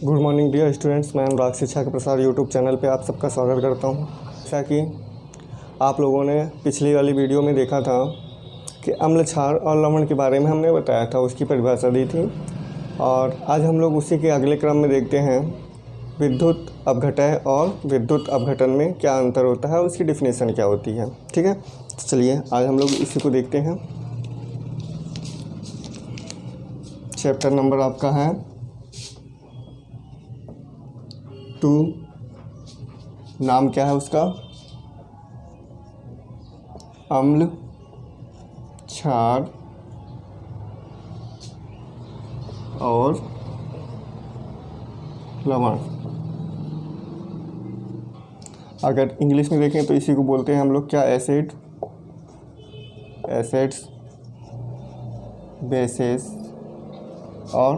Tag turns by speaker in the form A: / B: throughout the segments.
A: Good morning dear students, मैं अनुराग शिक्षा के प्रसार यूट्यूब चैनल पे आप सबका स्वागत करता हूं। जैसा कि आप लोगों ने पिछली वाली वीडियो में देखा था कि अम्ल क्षार और लवण के बारे में हमने बताया था, उसकी परिभाषा दी थी। और आज हम लोग उसी के अगले क्रम में देखते हैं विद्युत अपघटय और विद्युत अपघटन में क्या अंतर होता है, उसकी डिफिनेशन क्या होती है। ठीक है, तो चलिए आज हम लोग इसी को देखते हैं। चैप्टर नंबर आपका है 2। नाम क्या है उसका? अम्ल क्षार और लवण। अगर इंग्लिश में देखें तो इसी को बोलते हैं हम लोग क्या? एसिड्स, बेसेस और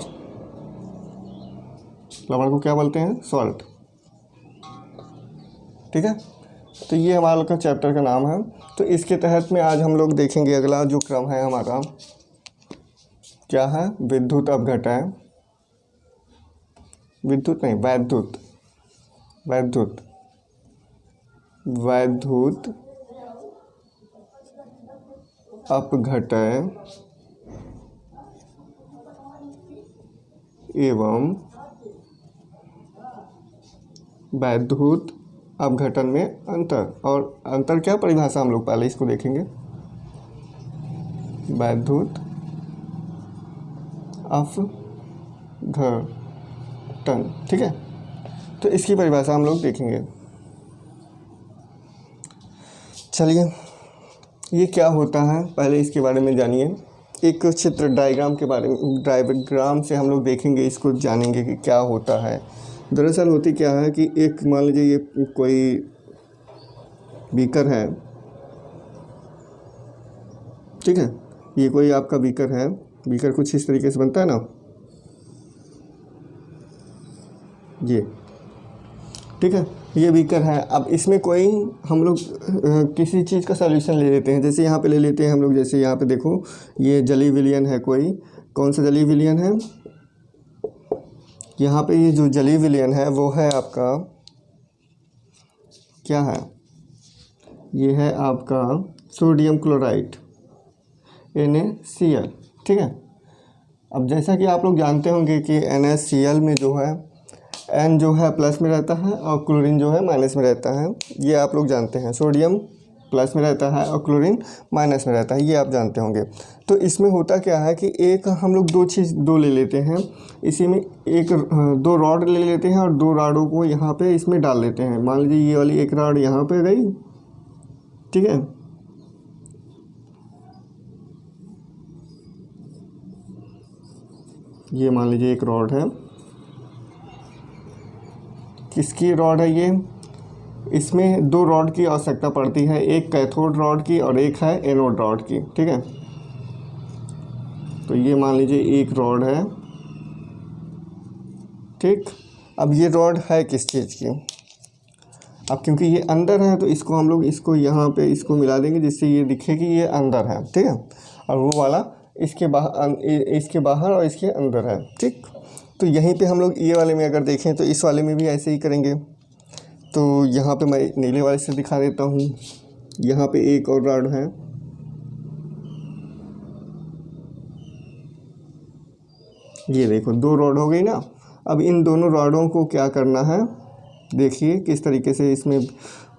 A: लवण को क्या बोलते हैं? सॉल्ट। ठीक है, तो ये हमारा लोग का चैप्टर का नाम है। तो इसके तहत में आज हम लोग देखेंगे अगला जो क्रम है हमारा क्या है? विद्युत अपघटय, विद्युत नहीं वैद्युत अपघटय एवं वैद्युत अपघटन में अंतर। और अंतर क्या परिभाषा हम लोग पहले इसको देखेंगे। वैद्युत अपघटन, ठीक है, तो इसकी परिभाषा हम लोग देखेंगे। चलिए, ये क्या होता है पहले इसके बारे में जानिए। एक चित्र डायग्राम के बारे में, डायग्राम से हम लोग देखेंगे, इसको जानेंगे कि क्या होता है। दरअसल होती क्या है कि एक मान लीजिए ये कोई बीकर है, ठीक है, ये कोई आपका बीकर है। बीकर कुछ इस तरीके से बनता है ना, ये, ठीक है, ये बीकर है। अब इसमें कोई हम लोग किसी चीज़ का सॉल्यूशन ले लेते हैं। जैसे यहाँ पे ले लेते हैं हम लोग, जैसे यहाँ पे देखो ये जली विलयन है। कोई कौन सा जली विलयन है? यहाँ पे ये जो जली विलयन है वो है आपका क्या है? ये है आपका सोडियम क्लोराइड NaCl, ठीक है। अब जैसा कि आप लोग जानते होंगे कि NaCl में जो है N जो है प्लस में रहता है और क्लोरीन जो है माइनस में रहता है। ये आप लोग जानते हैं। सोडियम प्लस में रहता है और क्लोरीन माइनस में रहता है, ये आप जानते होंगे। तो इसमें होता क्या है कि एक हम लोग दो ले लेते हैं। इसी में एक 2 रॉड ले लेते हैं और 2 रॉडों को यहाँ पे इसमें डाल लेते हैं। मान लीजिए ये वाली एक रॉड यहाँ पे गई, ठीक है, ये मान लीजिए एक रॉड है। किसकी रॉड है ये? इसमें 2 रॉड की आवश्यकता पड़ती है, एक कैथोड रॉड की और एक है एनोड रॉड की, ठीक है। तो ये मान लीजिए एक रॉड है, ठीक। अब ये रॉड है किस चीज़ की? अब क्योंकि ये अंदर है तो इसको हम लोग इसको यहाँ पे इसको मिला देंगे जिससे ये दिखे कि ये अंदर है, ठीक है। और वो वाला इसके बाहर और इसके अंदर है, ठीक। तो यहीं पे हम लोग ये वाले में अगर देखें तो इस वाले में भी ऐसे ही करेंगे। तो यहाँ पे मैं नीले वाले से दिखा देता हूँ। यहाँ पे एक और रॉड है, ये देखो 2 रॉड हो गई ना। अब इन दोनों रॉडों को क्या करना है, देखिए किस तरीके से इसमें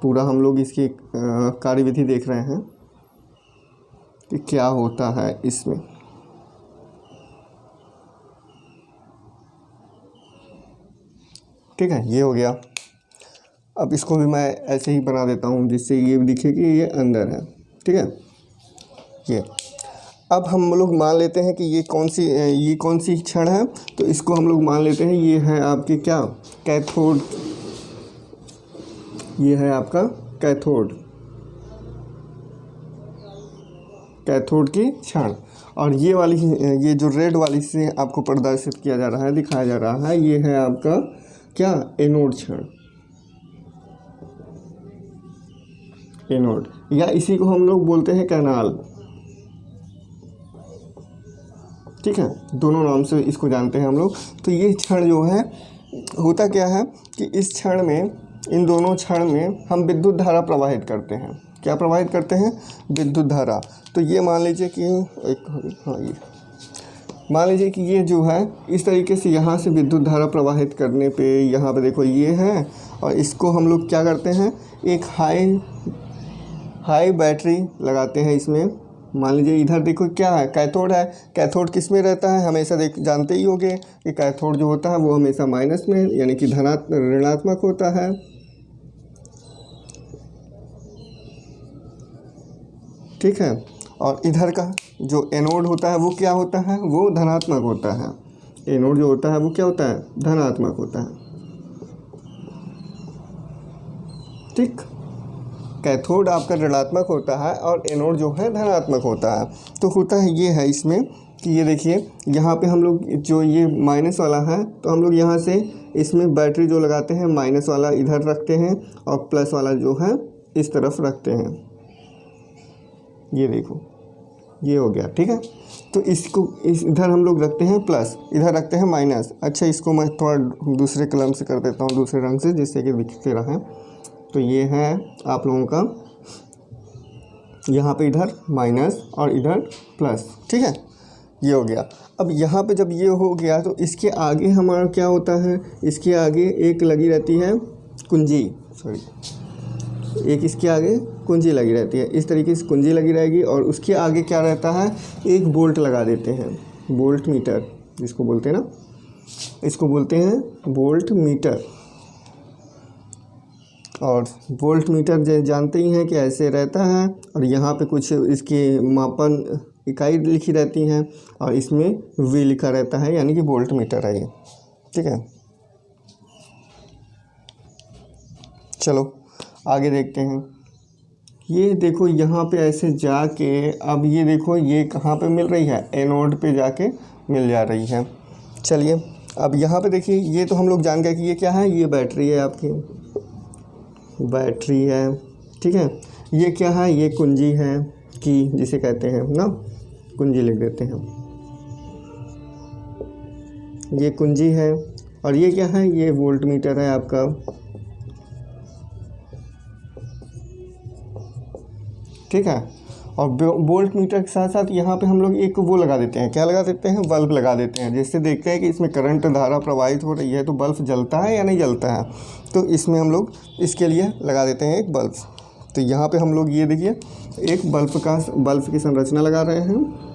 A: पूरा हम लोग इसकी कार्यविधि देख रहे हैं कि क्या होता है इसमें। ठीक है, ये हो गया। अब इसको भी मैं ऐसे ही बना देता हूँ जिससे ये दिखे कि ये अंदर है, ठीक है। ये अब हम लोग मान लेते हैं कि ये कौन सी क्षण है। तो इसको हम लोग मान लेते हैं ये है आपकी क्या? कैथोड। ये है आपका कैथोड की क्षण। और ये वाली, ये जो रेड वाली से आपको प्रदर्शित किया जा रहा है, दिखाया जा रहा है, ये है आपका क्या? एनोड क्षण। एनोड, या इसी को हम लोग बोलते हैं कैनाल। ठीक है, दोनों नाम से इसको जानते हैं हम लोग। तो ये क्षण जो है होता क्या है कि इस क्षण में, इन दोनों क्षण में हम विद्युत धारा प्रवाहित करते हैं। क्या प्रवाहित करते हैं? विद्युत धारा। तो ये मान लीजिए कि ये मान लीजिए कि ये जो है इस तरीके से यहाँ से विद्युत धारा प्रवाहित करने पे यहाँ पे देखो ये है, और इसको हम लोग क्या करते हैं, एक हाई बैटरी लगाते हैं इसमें। मान लीजिए इधर देखो क्या है, कैथोड है। कैथोड किस में रहता है? हमेशा जानते ही होंगे कि कैथोड जो होता है वो हमेशा माइनस में, यानी कि ऋणात्मक होता है। ठीक है। और इधर का जो एनोड होता है वो क्या होता है? वो धनात्मक होता है। एनोड जो होता है वो क्या होता है? धनात्मक होता है। ठीक, कैथोड आपका ऋणात्मक होता है और एनोड जो है धनात्मक होता है। तो होता है ये है इसमें कि ये देखिए यहाँ पे हम लोग जो ये माइनस वाला है, तो हम लोग यहाँ से इसमें बैटरी जो लगाते हैं माइनस वाला इधर रखते हैं और प्लस वाला जो है इस तरफ रखते हैं। ये देखो ये हो गया। ठीक है। तो इसको इधर हम लोग रखते हैं प्लस, इधर रखते हैं माइनस। अच्छा, इसको मैं थोड़ा दूसरे कलम से कर देता हूँ, दूसरे रंग से, जिससे कि दिखते रहे। तो ये है आप लोगों का, यहाँ पे इधर माइनस और इधर प्लस। ठीक है, ये हो गया। अब यहाँ पे जब ये हो गया तो इसके आगे हमारा क्या होता है? इसके आगे एक लगी रहती है कुंजी, एक इसके आगे कुंजी लगी रहती है। इस तरीके से कुंजी लगी रहेगी और उसके आगे क्या रहता है? एक बोल्ट लगा देते हैं, बोल्ट मीटर जिसको बोलते हैं ना, इसको बोलते हैं बोल्ट मीटर। और वोल्ट मीटर जानते ही हैं कि ऐसे रहता है, और यहाँ पे कुछ इसकी मापन इकाई लिखी रहती हैं और इसमें V लिखा रहता है, यानी कि वोल्ट मीटर है ये। ठीक है, चलो आगे देखते हैं। ये देखो यहाँ पे ऐसे जाके, अब ये देखो ये कहाँ पे मिल रही है? एनोड पे जाके मिल जा रही है। चलिए अब यहाँ पे देखिए, ये तो हम लोग जान गए कि ये क्या है, ये बैटरी है, आपकी बैटरी है। ठीक है, ये क्या है? ये कुंजी है, की जिसे कहते हैं ना, कुंजी लिख देते हैं, ये कुंजी है। और ये क्या है? ये वोल्ट मीटर है आपका। ठीक है, और वोल्ट मीटर के साथ साथ यहाँ पे हम लोग एक वो लगा देते हैं, क्या लगा देते हैं? बल्ब लगा देते हैं, जिससे देखते हैं कि इसमें करंट धारा प्रवाहित हो रही है तो बल्ब जलता है या नहीं जलता है। तो इसमें हम लोग इसके लिए लगा देते हैं एक बल्ब। तो यहाँ पे हम लोग ये देखिए एक बल्ब की संरचना लगा रहे हैं।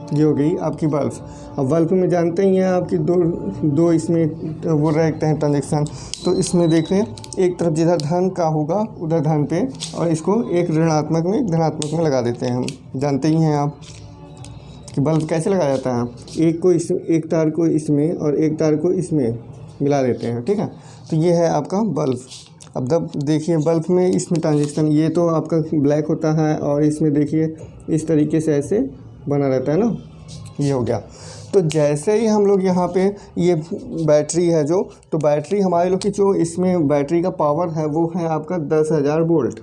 A: ये हो गई आपकी बल्ब। अब बल्ब में जानते ही हैं आपकी दो इसमें वो रहते हैं ट्रांजेक्शन। तो इसमें देख रहे हैं, एक तरफ जिधर धन का होगा उधर धन पे, और इसको एक ऋणात्मक में एक धनात्मक में लगा देते हैं। हम जानते ही हैं आप कि बल्ब कैसे लगाया जाता है। एक तार को इसमें और एक तार को इसमें मिला देते हैं। ठीक है, तो ये है आपका बल्ब। अब जब देखिए बल्ब में इसमें ट्रांजेक्शन, ये तो आपका ब्लैक होता है और इसमें देखिए इस तरीके से ऐसे बना रहता है ना, ये हो गया। तो जैसे ही हम लोग यहाँ पे ये बैटरी है जो, तो बैटरी हमारे लोग की जो इसमें बैटरी का पावर है वो है आपका 10,000 वोल्ट,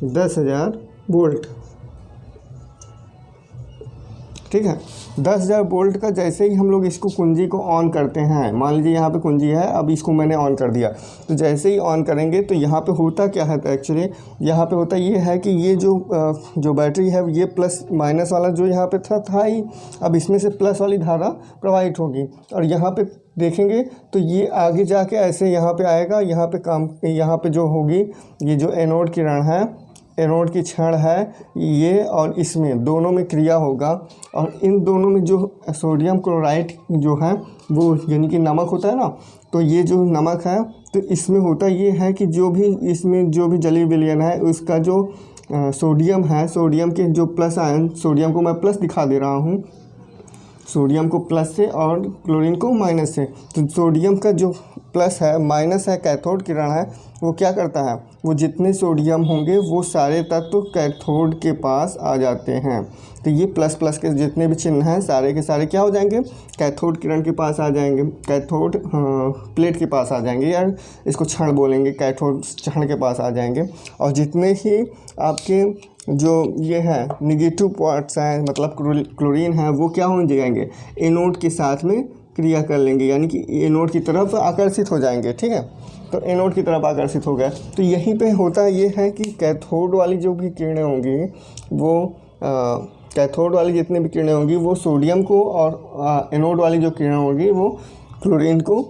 A: 10,000 वोल्ट। ठीक है, 10,000 वोल्ट का जैसे ही हम लोग इसको कुंजी को ऑन करते हैं, मान लीजिए यहाँ पे कुंजी है, अब इसको मैंने ऑन कर दिया, तो जैसे ही ऑन करेंगे तो यहाँ पे होता क्या है? तो एक्चुअली यहाँ पे होता ये है कि ये जो बैटरी है ये प्लस माइनस वाला जो यहाँ पे था ही, अब इसमें से प्लस वाली धारा प्रवाहित होगी और यहाँ पे देखेंगे तो ये आगे जाके ऐसे यहाँ पे आएगा। यहाँ पे जो होगी, ये जो एनोड किरण है, एनोड की क्षण है ये, और इसमें दोनों में क्रिया होगा, और इन दोनों में जो सोडियम क्लोराइड जो है वो यानी कि नमक होता है ना, तो ये जो नमक है, तो इसमें होता ये है कि जो भी इसमें जो भी जलीय विलयन है उसका जो सोडियम है, सोडियम के जो प्लस आयन, सोडियम को मैं प्लस दिखा दे रहा हूँ, सोडियम को प्लस से और क्लोरीन को माइनस से। तो सोडियम का जो प्लस है, माइनस है, कैथोड किरण है, वो क्या करता है, वो जितने सोडियम होंगे वो सारे तत्व कैथोड के पास आ जाते हैं। तो ये प्लस प्लस के जितने भी चिन्ह हैं सारे के सारे क्या हो जाएंगे, कैथोड किरण के पास आ जाएंगे, कैथोड प्लेट के पास आ जाएंगे, या इसको क्षण बोलेंगे, कैथोड क्षण के पास आ जाएंगे। और जितने ही आपके जो ये है निगेटिव पार्ट्स हैं, मतलब क्लोरीन है, वो क्या हो जाएंगे, एनोड के साथ में क्रिया कर लेंगे, यानी कि एनोड की तरफ आकर्षित हो जाएंगे। ठीक है, तो एनोड की तरफ आकर्षित हो गया। तो यहीं पे होता ये है कि कैथोड वाली जो भी किरणें होंगी वो कैथोड वाली जितनी भी किरणें होंगी वो सोडियम को, और एनोड वाली जो किरणें होंगी वो क्लोरीन को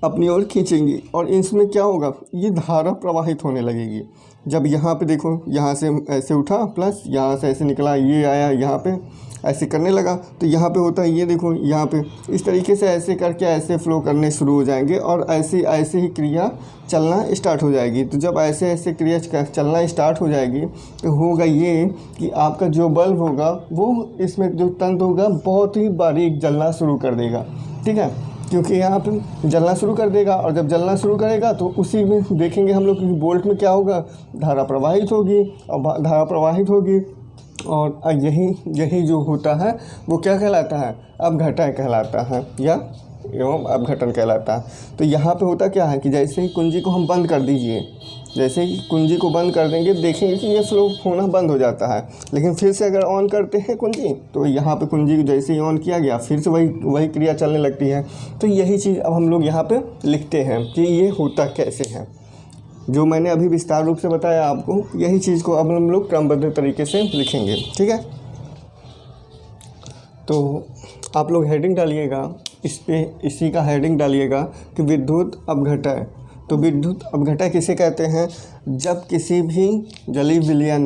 A: अपनी ओर खींचेंगी। और इसमें क्या होगा, ये धारा प्रवाहित होने लगेगी। जब यहाँ पे देखो, यहाँ से ऐसे उठा प्लस, यहाँ से ऐसे निकला, ये आया यहाँ पे ऐसे करने लगा, तो यहाँ पे होता है ये देखो, यहाँ पे इस तरीके से ऐसे करके ऐसे फ्लो करने शुरू हो जाएंगे, और ऐसे ऐसे ही क्रिया चलना स्टार्ट हो जाएगी। तो जब ऐसे ऐसे क्रिया चलना स्टार्ट हो जाएगी तो होगा ये कि आपका जो बल्ब होगा वो इसमें जो तंतु होगा बहुत ही बारीक जलना शुरू कर देगा। ठीक है, क्योंकि यहाँ पे जलना शुरू कर देगा, और जब जलना शुरू करेगा तो उसी में देखेंगे हम लोग कि बोल्ट में क्या होगा, धारा प्रवाहित होगी, और धारा प्रवाहित होगी, और यही जो होता है वो क्या कहलाता है, अपघटन कहलाता है, या एवं अपघटन कहलाता है। तो यहाँ पे होता क्या है कि जैसे ही कुंजी को हम बंद कर दीजिए, जैसे ही कुंजी को बंद कर देंगे देखेंगे कि ये फ्लो होना बंद हो जाता है। लेकिन फिर से अगर ऑन करते हैं कुंजी, तो यहाँ पे कुंजी को जैसे ही ऑन किया गया फिर से वही क्रिया चलने लगती है। तो यही चीज़ अब हम लोग यहाँ पे लिखते हैं कि ये होता कैसे है। जो मैंने अभी विस्तार रूप से बताया आपको, यही चीज़ को अब हम लोग क्रमबद्ध तरीके से लिखेंगे। ठीक है, तो आप लोग हेडिंग डालिएगा, इसी का हेडिंग डालिएगा कि विद्युत अपघटन। तो विद्युत अपघटन किसे कहते हैं, जब किसी भी जलीय विलयन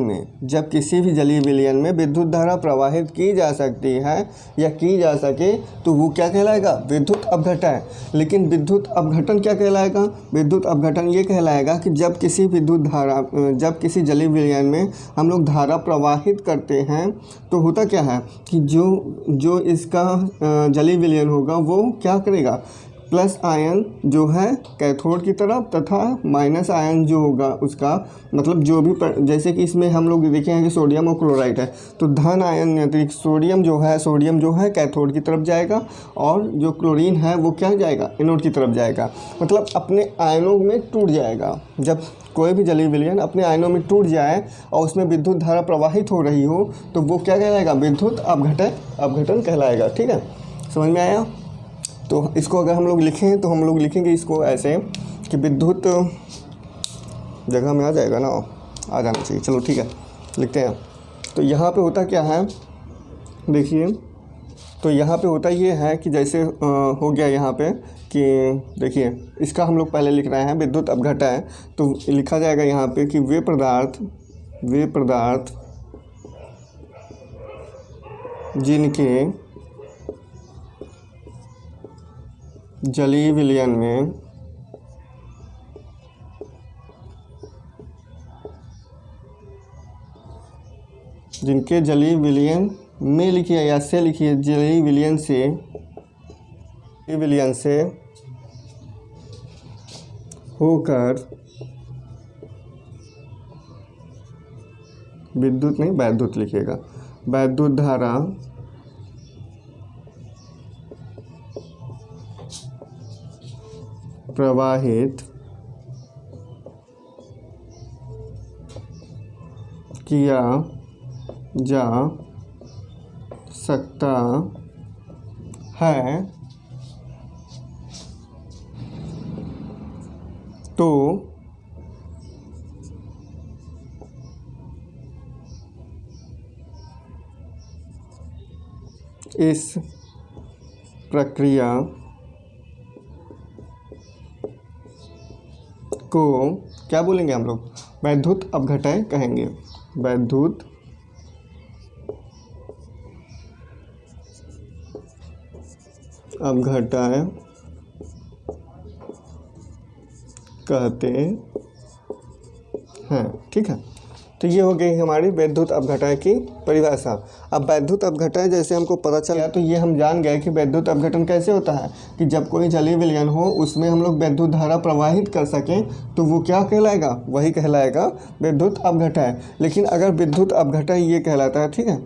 A: में विद्युत धारा प्रवाहित की जा सकती है या की जा सके तो वो क्या कहलाएगा, विद्युत अपघटन। लेकिन विद्युत अपघटन क्या कहलाएगा, विद्युत अपघटन ये कहलाएगा कि जब किसी जलीय विलयन में हम लोग धारा प्रवाहित करते हैं तो होता क्या है कि जो इसका जलीय विलयन होगा वो क्या करेगा, प्लस आयन जो है कैथोड की तरफ, तथा माइनस आयन जो होगा उसका, मतलब जो भी जैसे कि इसमें हम लोग देखे हैं कि सोडियम और क्लोराइड है, तो धन आयन अतिरिक्त सोडियम जो है कैथोड की तरफ जाएगा, और जो क्लोरीन है वो क्या जाएगा, एनोड की तरफ जाएगा। मतलब अपने आयनों में टूट जाएगा। जब कोई भी जलीय विलयन अपने आयनों में टूट जाए और उसमें विद्युत धारा प्रवाहित हो रही हो तो वो क्या कहलाएगा, विद्युत अपघटन कहलाएगा। ठीक है, समझ में आया। तो इसको अगर हम लोग लिखें तो हम लोग लिखेंगे इसको ऐसे कि विद्युत जगह में आ जाएगा ना, आ जाना चाहिए, चलो ठीक है लिखते हैं। तो यहाँ पे होता क्या है, देखिए, तो यहाँ पे होता ये है कि जैसे हो गया यहाँ पे कि देखिए, इसका हम लोग पहले लिख रहे हैं विद्युत अपघटन है, तो लिखा जाएगा यहाँ पे कि वे पदार्थ जिनके जलीय विलयन में लिखिए या से लिखिए, जलीय विलयन से होकर विद्युत नहीं वैद्युत लिखिएगा, वैद्युत धारा प्रवाहित किया जा सकता है, तो इस प्रक्रिया को क्या बोलेंगे हम लोग, वैद्युत अपघटन कहेंगे। वैद्युत अपघटन कहते हैं। ठीक है, तो ये हो गई हमारी वैद्युत अपघटन की परिभाषा। अब वैद्युत अपघटन जैसे हमको पता चला तो ये हम जान गए कि वैद्युत अपघटन कैसे होता है कि जब कोई जलीय विलयन हो उसमें हम लोग वैद्युत धारा प्रवाहित कर सकें तो वो क्या कहलाएगा, वही कहलाएगा वैद्युत अपघटन। लेकिन अगर विद्युत अपघटन ये कहलाता है, ठीक है,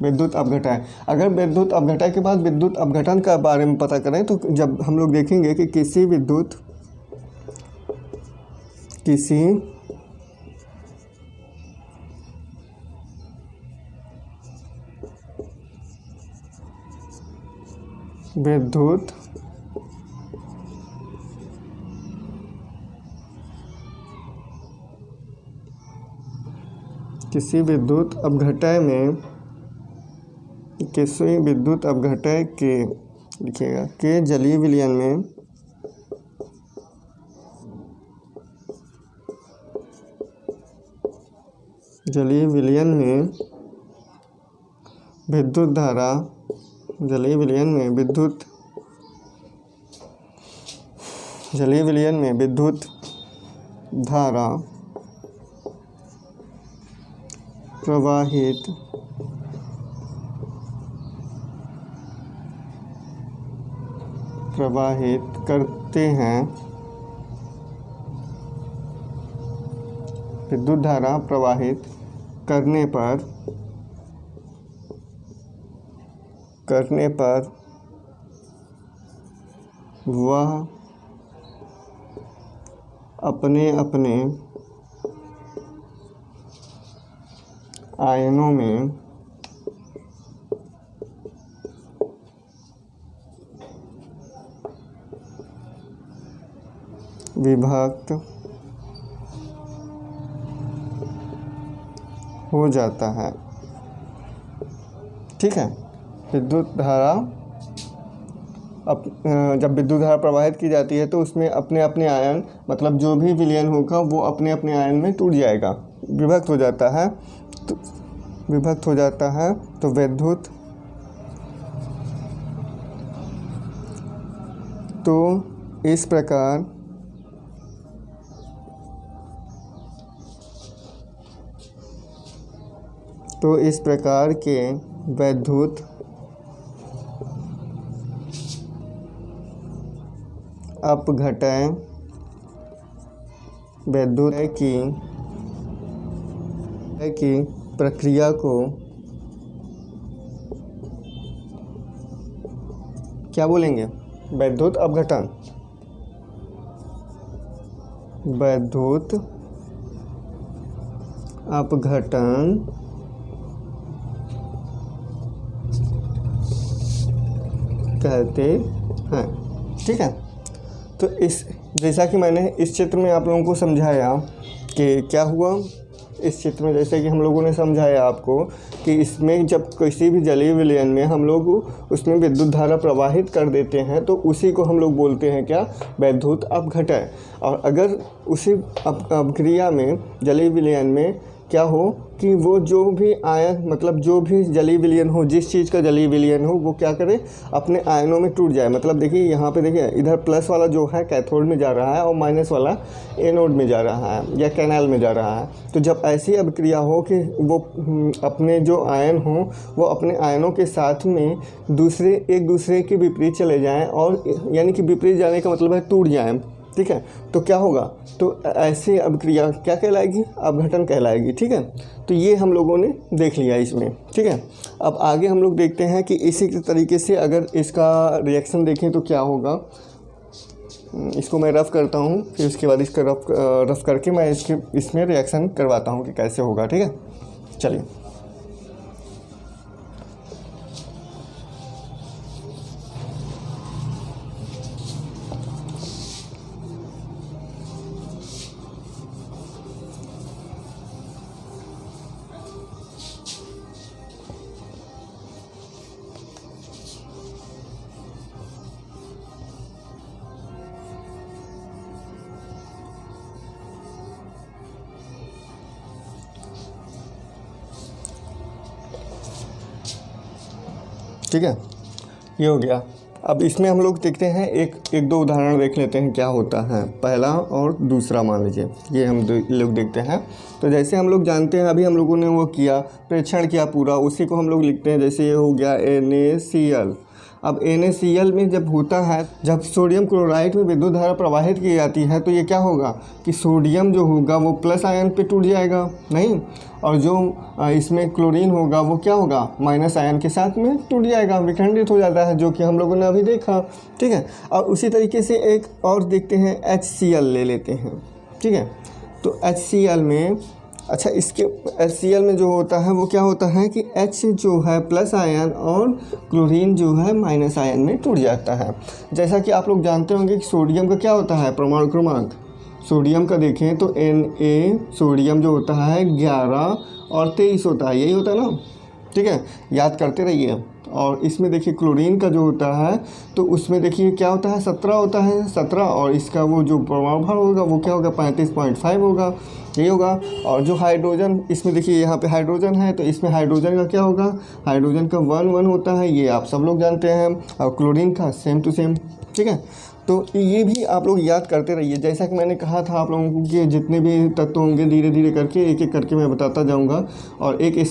A: विद्युत अपघटन। अगर विद्युत अपघटन के बाद विद्युत अपघटन का बारे में पता करें तो जब हम लोग देखेंगे कि किसी विद्युत किसी विद्युत अपघटन के लिखिएगा के जलीय विलयन में विद्युत धारा प्रवाहित करते हैं, विद्युत धारा प्रवाहित करने पर वह अपने आयनों में विभक्त हो जाता है। ठीक है, विद्युत धारा जब विद्युत धारा प्रवाहित की जाती है तो उसमें अपने अपने आयन, मतलब जो भी विलयन होगा वो अपने अपने आयन में टूट जाएगा, विभक्त हो जाता है। तो विद्युत इस प्रकार के वैद्युत अपघटन की प्रक्रिया को क्या बोलेंगे? वैद्युत अपघटन कहते हैं। ठीक है, तो जैसा कि मैंने इस चित्र में आप लोगों को समझाया कि क्या हुआ इस चित्र में, जैसे कि हम लोगों ने समझाया आपको कि इसमें जब किसी भी जलीय विलयन में हम लोग उसमें विद्युत धारा प्रवाहित कर देते हैं तो उसी को हम लोग बोलते हैं क्या? वैद्युत अपघटन। और अगर उसी अपक्रिया में जलीय विलयन में क्या हो कि वो जो भी आयन, मतलब जो भी जलीय विलयन हो, जिस चीज़ का जलीय विलयन हो, वो क्या करे? अपने आयनों में टूट जाए। मतलब देखिए यहाँ पे देखिए, इधर प्लस वाला जो है कैथोड में जा रहा है और माइनस वाला एनोड में जा रहा है या कैनाल में जा रहा है। तो जब ऐसी अभिक्रिया हो कि वो अपने जो आयन हों वो अपने आयनों के साथ में एक दूसरे के विपरीत चले जाएँ, और यानी कि विपरीत जाने का मतलब है टूट जाएँ। ठीक है, तो क्या होगा? तो ऐसी अभिक्रिया क्या कहलाएगी? अपघटन कहलाएगी। ठीक है, तो ये हम लोगों ने देख लिया इसमें। ठीक है, अब आगे हम लोग देखते हैं कि इसी तरीके से अगर इसका रिएक्शन देखें तो क्या होगा। इसको मैं रफ़ करता हूँ, फिर उसके बाद इसका रफ़ करके मैं इसमें रिएक्शन करवाता हूँ कि कैसे होगा। ठीक है, चलिए। ठीक है, ये हो गया। अब इसमें हम लोग देखते हैं एक दो उदाहरण देख लेते हैं क्या होता है। पहला और दूसरा मान लीजिए, ये हम लोग देखते हैं। तो जैसे हम लोग जानते हैं, अभी हम लोगों ने वो किया, प्रेक्षण किया पूरा, उसी को हम लोग लिखते हैं। जैसे ये हो गया NaCl। अब NaCl में जब होता है, जब सोडियम क्लोराइड में विद्युत धारा प्रवाहित की जाती है, तो ये क्या होगा कि सोडियम जो होगा वो प्लस आयन पे टूट जाएगा, नहीं, और जो इसमें क्लोरीन होगा वो क्या होगा, माइनस आयन के साथ में टूट जाएगा, विखंडित हो जाता है, जो कि हम लोगों ने अभी देखा। ठीक है। और उसी तरीके से एक और देखते हैं, HCl ले लेते हैं। ठीक है। तो HCl में, अच्छा, इसके HCl में जो होता है वो क्या होता है कि H जो है प्लस आयन और क्लोरीन जो है माइनस आयन में टूट जाता है। जैसा कि आप लोग जानते होंगे कि सोडियम का क्या होता है परमाणु क्रमांक। सोडियम का देखें तो Na सोडियम जो होता है 11 और 23 होता है, यही होता है ना। ठीक है, याद करते रहिए। और इसमें देखिए क्लोरीन का जो होता है तो उसमें देखिए क्या होता है, 17 होता है, 17, और इसका वो जो परमाणु भार होगा वो क्या होगा, 35.5 होगा, यही होगा। और जो हाइड्रोजन, इसमें देखिए यहाँ पे हाइड्रोजन है, तो इसमें हाइड्रोजन का क्या होगा, हाइड्रोजन का 1 होता है, ये आप सब लोग जानते हैं। और क्लोरीन का सेम टू सेम। ठीक है। तो ये भी आप लोग याद करते रहिए। जैसा कि मैंने कहा था आप लोगों को कि जितने भी तत्व होंगे धीरे धीरे करके एक एक करके मैं बताता जाऊंगा। और एक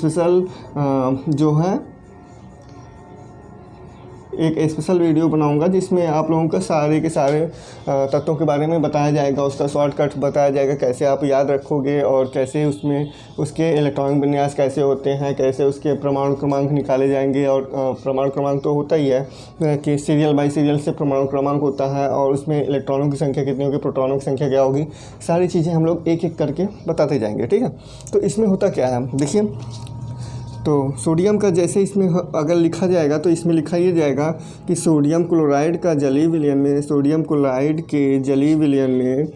A: स्पेशल वीडियो बनाऊंगा जिसमें आप लोगों का सारे के सारे तत्वों के बारे में बताया जाएगा, उसका शॉर्टकट बताया जाएगा, कैसे आप याद रखोगे और कैसे उसमें उसके इलेक्ट्रॉनिक विन्यास कैसे होते हैं, कैसे उसके परमाणु क्रमांक निकाले जाएंगे। और परमाणु क्रमांक तो होता ही है कि सीरियल बाई सीरियल से परमाणु क्रमांक होता है, और उसमें इलेक्ट्रॉनों की संख्या कितनी होगी, प्रोटॉनों की संख्या क्या होगी, सारी चीज़ें हम लोग एक एक करके बताते जाएंगे। ठीक है। तो इसमें होता क्या है, देखिए, तो सोडियम का जैसे इसमें अगर लिखा जाएगा तो इसमें लिखा ये जाएगा कि सोडियम क्लोराइड का जलीय विलयन में, सोडियम क्लोराइड के जलीय विलयन में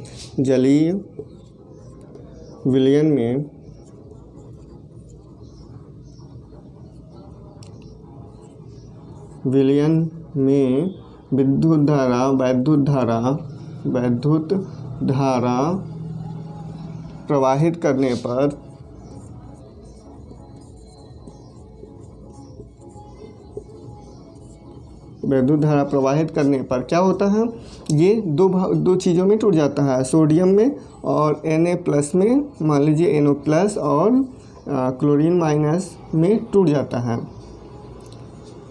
A: विद्युत धारा प्रवाहित करने पर क्या होता है, ये दो चीज़ों में टूट जाता है, सोडियम में और Na+ में, मान लीजिए NO+ और क्लोरीन माइनस में टूट जाता है,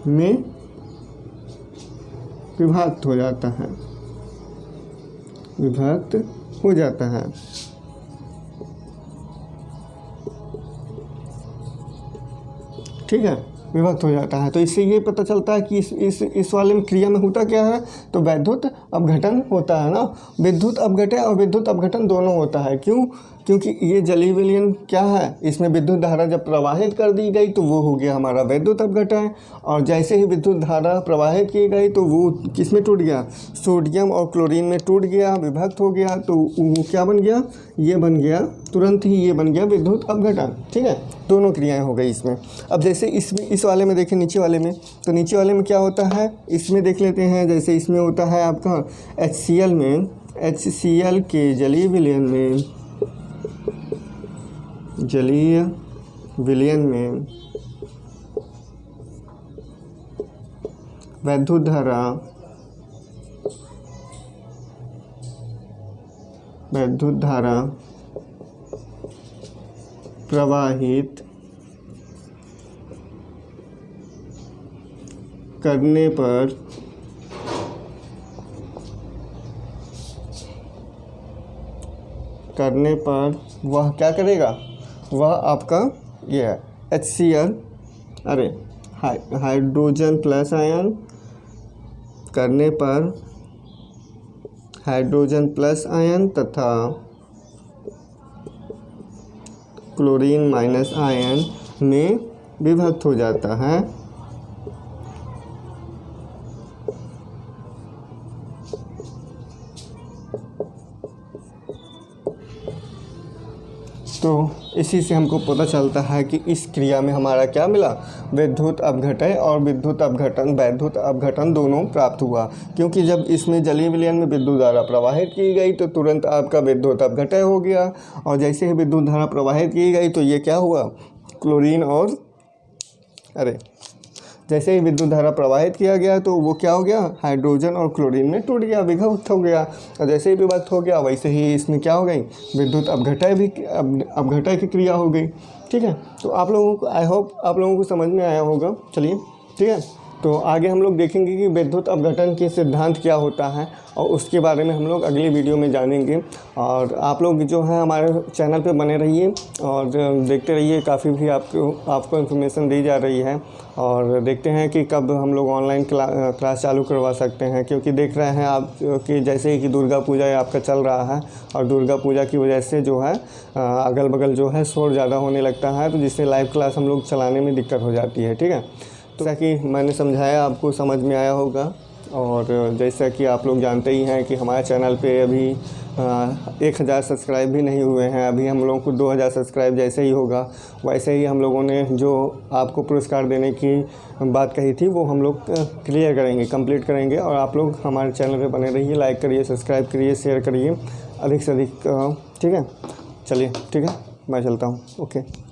A: में विभक्त हो जाता है। ठीक है, विभक्त हो जाता है। तो इससे ये पता चलता है कि इस वाले में क्रिया में होता क्या है, तो वैद्युत अपघटन होता है ना। विद्युत अपघटन और विद्युत अपघटन दोनों होता है। क्यों? क्योंकि ये जलीय विलयन क्या है, इसमें विद्युत धारा जब प्रवाहित कर दी गई तो वो हो गया हमारा वैद्युत अपघटन। और जैसे ही विद्युत धारा प्रवाहित की गई तो वो किस में टूट गया, सोडियम और क्लोरीन में टूट गया, विभक्त हो गया। तो वो क्या बन गया, ये बन गया, तुरंत ही ये बन गया विद्युत अपघटन। ठीक है, दोनों क्रियाएं हो गई इसमें। अब जैसे इस वाले में देखें, नीचे वाले में, तो नीचे वाले में क्या होता है, इसमें देख लेते हैं। जैसे इसमें होता है आपका HCl में, HCl के जलीय विलयन में वैद्युत धारा प्रवाहित करने पर वह क्या करेगा, वह आपका ये है HCl, हाइड्रोजन प्लस आयन करने पर हाइड्रोजन प्लस आयन तथा क्लोरीन माइनस आयन में विभक्त हो जाता है। तो इसी से हमको पता चलता है कि इस क्रिया में हमारा क्या मिला, विद्युत अपघटन और वैद्युत अपघटन दोनों प्राप्त हुआ। क्योंकि जब इसमें जलीय विलयन में विद्युत धारा प्रवाहित की गई तो तुरंत आपका विद्युत अपघटन हो गया। और जैसे ही विद्युत धारा प्रवाहित की गई तो ये क्या हुआ, क्लोरीन और जैसे ही विद्युत धारा प्रवाहित किया गया तो वो क्या हो गया, हाइड्रोजन और क्लोरीन में टूट गया, विभक्त हो गया। और जैसे ही विभक्त हो गया वैसे ही इसमें क्या हो गई, विद्युत अपघटन की क्रिया हो गई। ठीक है, तो आप लोगों को आई होप आप लोगों को समझ में आया होगा। चलिए ठीक है, तो आगे हम लोग देखेंगे कि विद्युत अपघटन के सिद्धांत क्या होता है और उसके बारे में हम लोग अगली वीडियो में जानेंगे। और आप लोग जो है हमारे चैनल पे बने रहिए और देखते रहिए, काफ़ी भी आपको इन्फॉर्मेशन दी जा रही है। और देखते हैं कि कब हम लोग ऑनलाइन क्लास चालू करवा सकते हैं, क्योंकि देख रहे हैं आप कि जैसे ही कि दुर्गा पूजा आपका चल रहा है और दुर्गा पूजा की वजह से जो है अगल बगल जो है शोर ज़्यादा होने लगता है, तो जिससे लाइव क्लास हम लोग चलाने में दिक्कत हो जाती है। ठीक है, तो जैसा कि मैंने समझाया आपको समझ में आया होगा। और जैसा कि आप लोग जानते ही हैं कि हमारे चैनल पे अभी 1000 सब्सक्राइब भी नहीं हुए हैं। अभी हम लोगों को 2000 सब्सक्राइब जैसे ही होगा वैसे ही हम लोगों ने जो आपको पुरस्कार देने की बात कही थी वो हम लोग क्लियर करेंगे, कंप्लीट करेंगे। और आप लोग हमारे चैनल पे बने रहिए, लाइक करिए, सब्सक्राइब करिए, शेयर करिए अधिक से अधिक। ठीक है, चलिए ठीक है, मैं चलता हूँ। ओके।